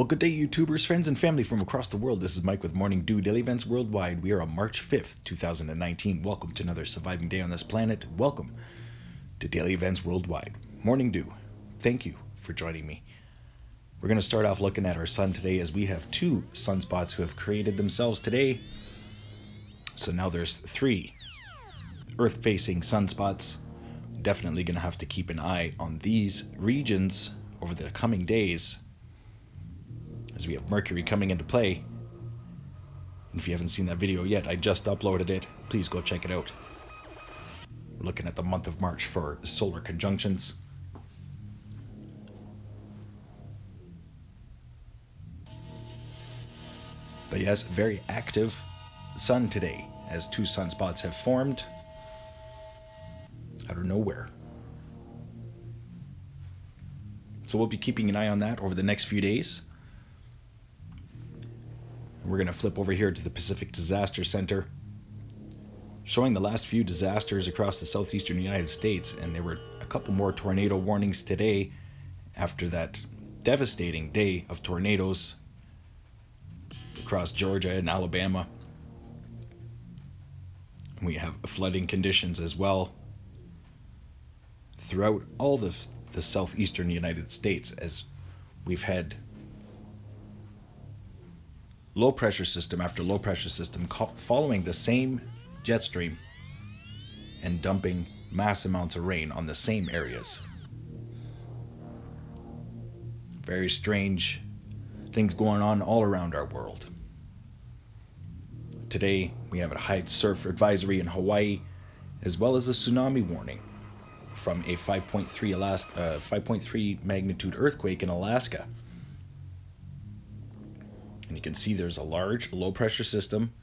Well, good day, YouTubers, friends, and family from across the world. This is Mike with Morning Dew Daily Events Worldwide. We are on March 5th, 2019. Welcome to another surviving day on this planet. Welcome to Daily Events Worldwide. Morning Dew, thank you for joining me. We're going to start off looking at our sun today as we have two sunspots who have created themselves today. So now there's three Earth-facing sunspots. Definitely going to have to keep an eye on these regions over the coming days, as we have Mercury coming into play. And if you haven't seen that video yet, I just uploaded it. Please go check it out. We're looking at the month of March for solar conjunctions. But yes, very active sun today, as two sunspots have formed out of nowhere. So we'll be keeping an eye on that over the next few days. We're going to flip over here to the Pacific Disaster Center, showing the last few disasters across the southeastern United States, and there were a couple more tornado warnings today after that devastating day of tornadoes across Georgia and Alabama. We have flooding conditions as well throughout all the southeastern United States, as we've had low pressure system after low pressure system following the same jet stream and dumping mass amounts of rain on the same areas. Very strange things going on all around our world. Today we have a high surf advisory in Hawaii, as well as a tsunami warning from a 5.3 magnitude earthquake in Alaska. And you can see there's a large low pressure system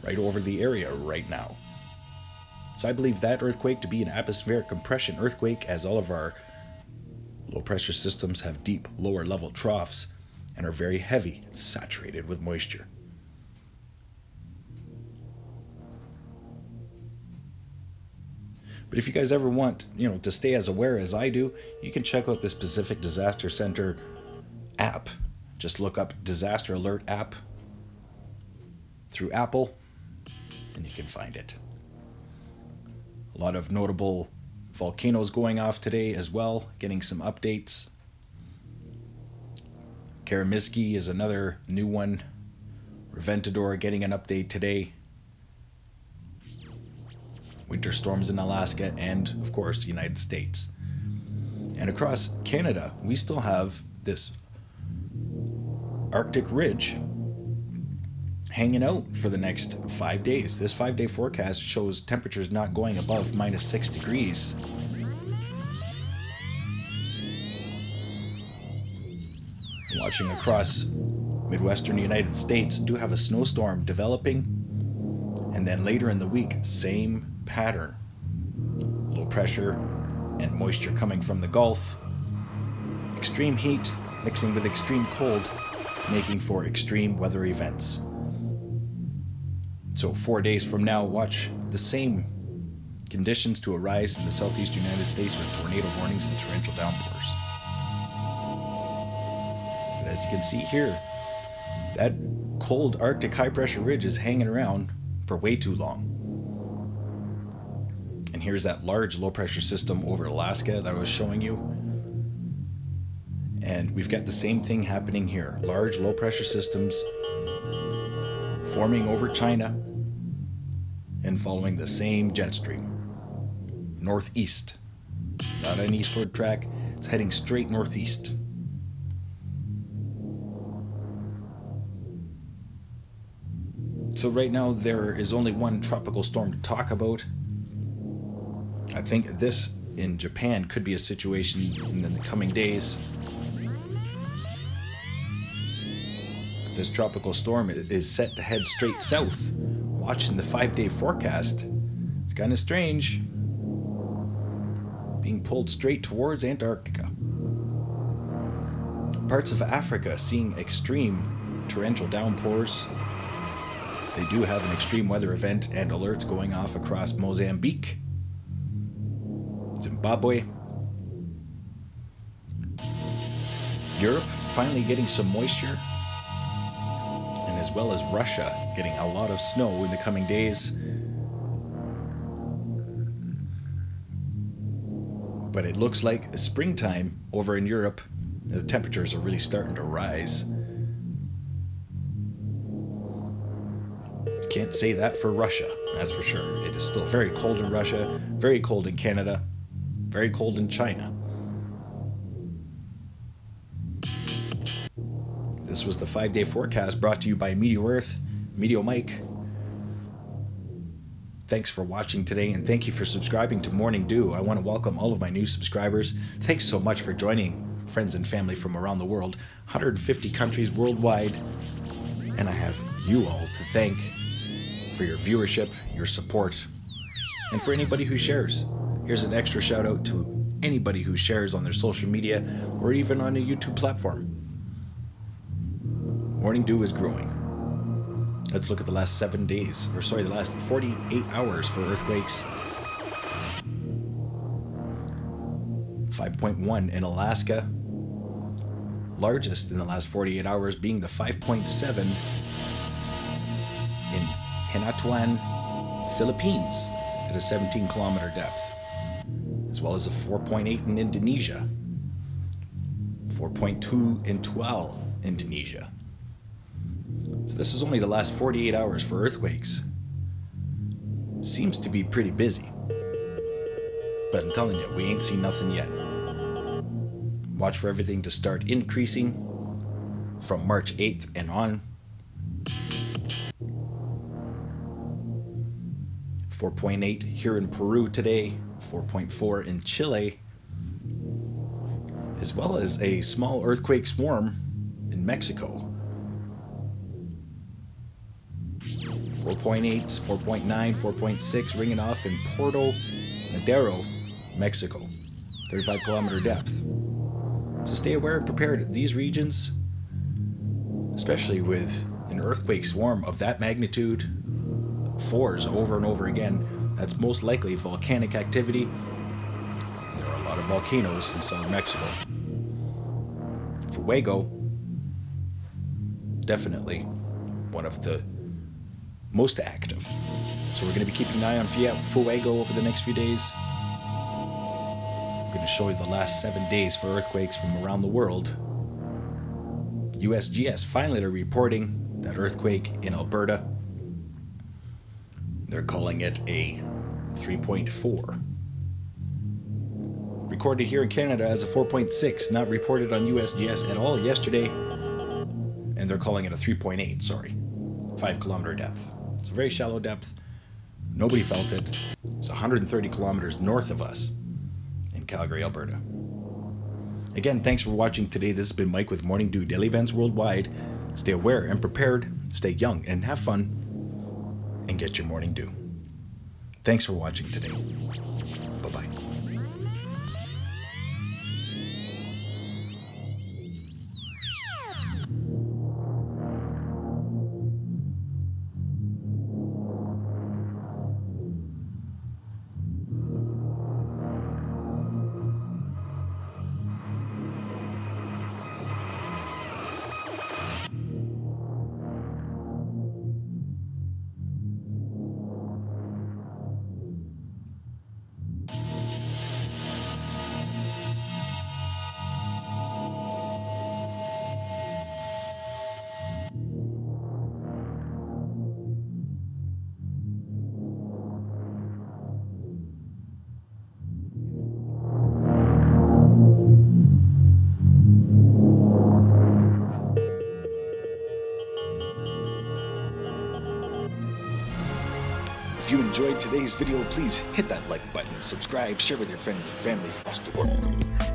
right over the area right now. So I believe that earthquake to be an atmospheric compression earthquake, as all of our low pressure systems have deep lower level troughs and are very heavy and saturated with moisture. But if you guys ever want, to stay as aware as I do, you can check out this Pacific Disaster Center app. Just look up Disaster Alert app through Apple, and you can find it. A lot of notable volcanoes going off today as well, getting some updates. Karamiski is another new one. Reventador getting an update today. Winter storms in Alaska and, of course, the United States. And across Canada, we still have this Arctic ridge hanging out for the next 5 days. This 5-day forecast shows temperatures not going above -6 degrees. Watching across Midwestern United States, do have a snowstorm developing, and then later in the week, same pattern. Low pressure and moisture coming from the Gulf. Extreme heat mixing with extreme cold, making for extreme weather events. So 4 days from now, watch the same conditions to arise in the southeastern United States with tornado warnings and torrential downpours. But as you can see here, that cold Arctic high pressure ridge is hanging around for way too long. And here's that large low pressure system over Alaska that I was showing you. And we've got the same thing happening here. Large low pressure systems forming over China and following the same jet stream. Northeast. Not an eastward track, it's heading straight northeast. So right now there is only one tropical storm to talk about. I think this in Japan could be a situation in the coming days. This tropical storm is set to head straight south. Watching the 5-day forecast, it's kind of strange. Being pulled straight towards Antarctica. Parts of Africa seeing extreme torrential downpours. They do have an extreme weather event and alerts going off across Mozambique, Zimbabwe, Europe finally getting some moisture, and as well as Russia getting a lot of snow in the coming days. But it looks like springtime over in Europe. The temperatures are really starting to rise. Can't say that for Russia, that's for sure. It is still very cold in Russia, very cold in Canada, very cold in China. This was the 5-day forecast brought to you by Meteor Earth, Meteor Mike. Thanks for watching today, and thank you for subscribing to Morning Dew. I want to welcome all of my new subscribers. Thanks so much for joining, friends and family from around the world, 150 countries worldwide. And I have you all to thank for your viewership, your support, and for anybody who shares. Here's an extra shout out to anybody who shares on their social media or even on a YouTube platform. Morning Dew is growing. Let's look at the last 7 days, or sorry, the last 48 hours for earthquakes. 5.1 in Alaska. Largest in the last 48 hours being the 5.7 in Hinatuan, Philippines at a 17-kilometer depth, as well as a 4.8 in Indonesia, 4.2 in Tual, Indonesia. So this is only the last 48 hours for earthquakes. Seems to be pretty busy, but I'm telling you, we ain't seen nothing yet. Watch for everything to start increasing from March 8th and on. 4.8 here in Peru today, 4.4 in Chile, as well as a small earthquake swarm in Mexico. 4.8, 4.9, 4.6 ringing off in Puerto Madero, Mexico, 35-kilometer depth. So stay aware and prepared. These regions, especially with an earthquake swarm of that magnitude, 4s over and over again, that's most likely volcanic activity. There are a lot of volcanoes in southern Mexico. Fuego, definitely one of the most active. So we're going to be keeping an eye on Fuego over the next few days. I'm going to show you the last 7 days for earthquakes from around the world. USGS finally are reporting that earthquake in Alberta. They're calling it a 3.4. Recorded here in Canada as a 4.6, not reported on USGS at all yesterday. And they're calling it a 3.8, sorry. 5-kilometer depth. It's a very shallow depth. Nobody felt it. It's 130 kilometers north of us in Calgary, Alberta. Again, thanks for watching today. This has been Mike with Morning Dew Daily Events Worldwide. Stay aware and prepared. Stay young and have fun. And get your Morning Dew. Thanks for watching today. Bye-bye. If you enjoyed today's video, please hit that like button, subscribe, share with your friends and family across the world.